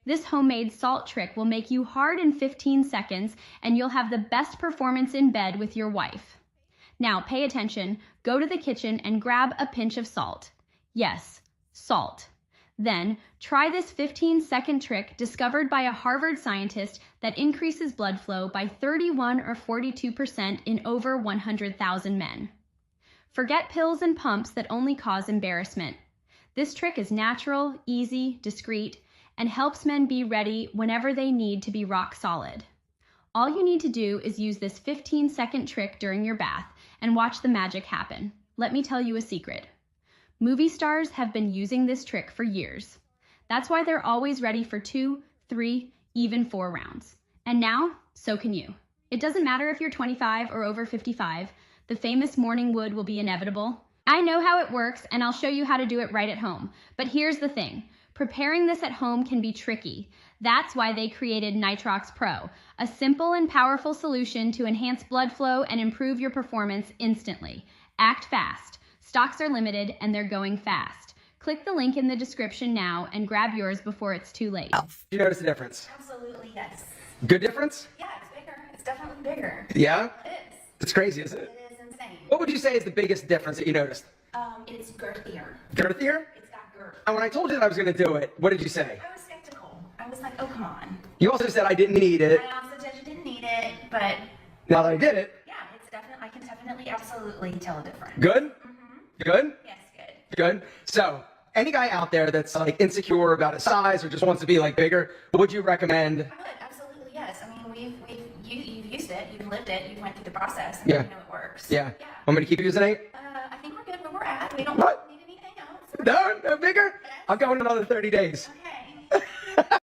This homemade salt trick will make you hard in 15 seconds, and you'll have the best performance in bed with your wife. Now pay attention, go to the kitchen and grab a pinch of salt. Yes, salt. Then, try this 15-second trick discovered by a Harvard scientist that increases blood flow by 31 or 42% in over 100,000 men. Forget pills and pumps that only cause embarrassment. This trick is natural, easy, discreet, and helps men be ready whenever they need to be rock solid. All you need to do is use this 15-second trick during your bath and watch the magic happen. Let me tell you a secret. Movie stars have been using this trick for years. That's why they're always ready for 2, 3, even 4 rounds. And now, so can you. It doesn't matter if you're 25 or over 55, the famous morning wood will be inevitable. I know how it works, and I'll show you how to do it right at home. But here's the thing. Preparing this at home can be tricky. That's why they created Nitrox Pro, a simple and powerful solution to enhance blood flow and improve your performance instantly. Act fast. Stocks are limited and they're going fast. Click the link in the description now and grab yours before it's too late. Do you notice the difference? Absolutely, yes. Good difference? Yeah, it's bigger. It's definitely bigger. Yeah? It is. It's crazy, isn't it? It is insane. What would you say is the biggest difference that you noticed? It's girthier. Girthier? It's got girth. And when I told you that I was going to do it, what did you say? I was skeptical. I was like, oh, come on. You also said I didn't need it. I also said you didn't need it, but Now that I did it, yeah, it's definitely, I can definitely, absolutely tell a difference. good? Good? Yes, good. Good. So, any guy out there that's like insecure about his size or just wants to be like bigger, what would you recommend? I would, absolutely, yes. I mean, you've used it, you've lived it, you went through the process, and Yeah. you know it works. Yeah. Yeah. Want me to keep using it? I think we're good where we're at. We don't What? need anything else. No, no bigger? I'm going another 30 days. Okay.